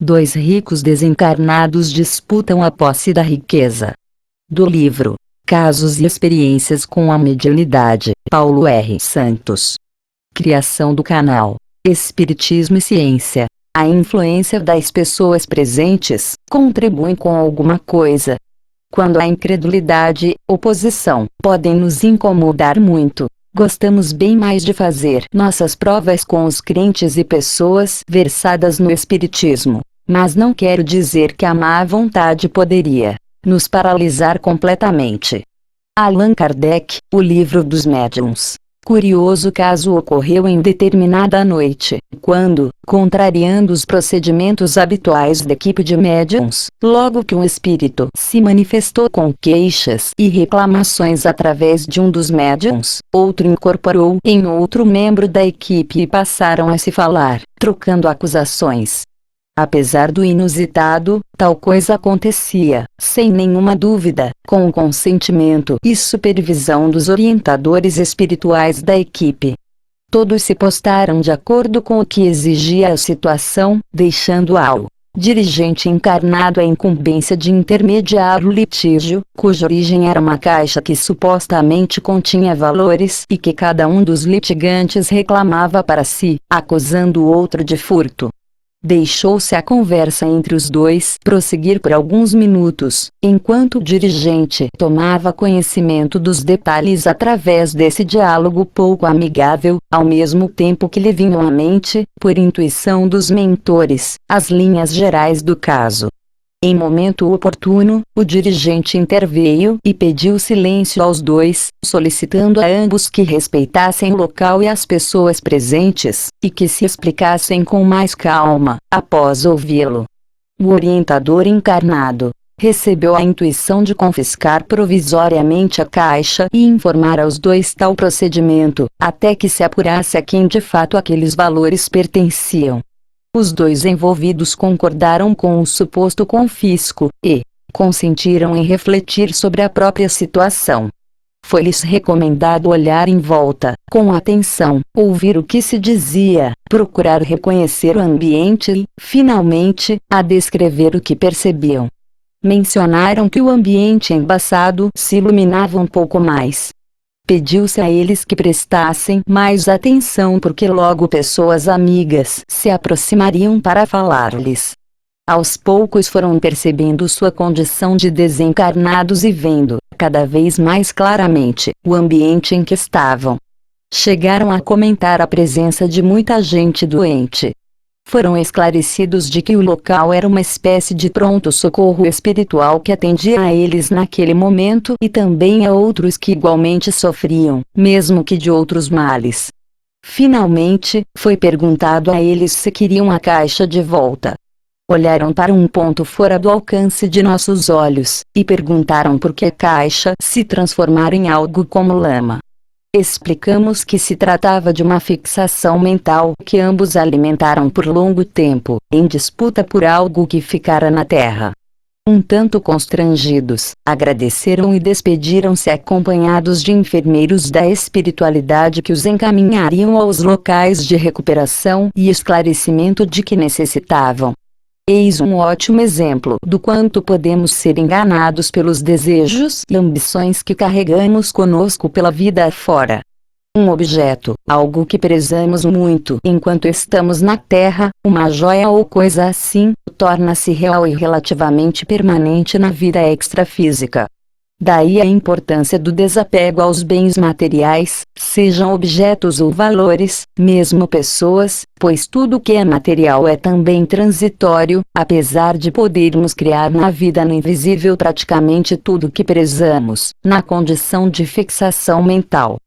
Dois ricos desencarnados disputam a posse da riqueza. Do livro Casos e Experiências com a Mediunidade, Paulo R. Santos. Criação do canal Espiritismo e Ciência. A influência das pessoas presentes contribui com alguma coisa. Quando a incredulidade, oposição, podem nos incomodar muito, gostamos bem mais de fazer nossas provas com os crentes e pessoas versadas no Espiritismo. Mas não quero dizer que a má vontade poderia nos paralisar completamente. Allan Kardec, O Livro dos Médiuns. Curioso caso ocorreu em determinada noite, quando, contrariando os procedimentos habituais da equipe de médiuns, logo que um espírito se manifestou com queixas e reclamações através de um dos médiuns, outro incorporou em outro membro da equipe e passaram a se falar, trocando acusações. Apesar do inusitado, tal coisa acontecia, sem nenhuma dúvida, com o consentimento e supervisão dos orientadores espirituais da equipe. Todos se postaram de acordo com o que exigia a situação, deixando ao dirigente encarnado a incumbência de intermediar o litígio, cuja origem era uma caixa que supostamente continha valores e que cada um dos litigantes reclamava para si, acusando o outro de furto. Deixou-se a conversa entre os dois prosseguir por alguns minutos, enquanto o dirigente tomava conhecimento dos detalhes através desse diálogo pouco amigável, ao mesmo tempo que lhe vinham à mente, por intuição dos mentores, as linhas gerais do caso. Em momento oportuno, o dirigente interveio e pediu silêncio aos dois, solicitando a ambos que respeitassem o local e as pessoas presentes, e que se explicassem com mais calma, após ouvi-lo. O orientador encarnado recebeu a intuição de confiscar provisoriamente a caixa e informar aos dois tal procedimento, até que se apurasse a quem de fato aqueles valores pertenciam. Os dois envolvidos concordaram com o suposto confisco, e consentiram em refletir sobre a própria situação. Foi-lhes recomendado olhar em volta, com atenção, ouvir o que se dizia, procurar reconhecer o ambiente e, finalmente, a descrever o que percebiam. Mencionaram que o ambiente embaçado se iluminava um pouco mais. Pediu-se a eles que prestassem mais atenção porque logo pessoas amigas se aproximariam para falar-lhes. Aos poucos foram percebendo sua condição de desencarnados e vendo, cada vez mais claramente, o ambiente em que estavam. Chegaram a comentar a presença de muita gente doente. Foram esclarecidos de que o local era uma espécie de pronto-socorro espiritual que atendia a eles naquele momento e também a outros que igualmente sofriam, mesmo que de outros males. Finalmente, foi perguntado a eles se queriam a caixa de volta. Olharam para um ponto fora do alcance de nossos olhos, e perguntaram por que a caixa se transformara em algo como lama. Explicamos que se tratava de uma fixação mental que ambos alimentaram por longo tempo, em disputa por algo que ficara na terra. Um tanto constrangidos, agradeceram e despediram-se acompanhados de enfermeiros da espiritualidade que os encaminhariam aos locais de recuperação e esclarecimento de que necessitavam. Eis um ótimo exemplo do quanto podemos ser enganados pelos desejos e ambições que carregamos conosco pela vida afora. Um objeto, algo que prezamos muito enquanto estamos na Terra, uma joia ou coisa assim, torna-se real e relativamente permanente na vida extrafísica. Daí a importância do desapego aos bens materiais, sejam objetos ou valores, mesmo pessoas, pois tudo que é material é também transitório, apesar de podermos criar na vida no invisível praticamente tudo que prezamos, na condição de fixação mental.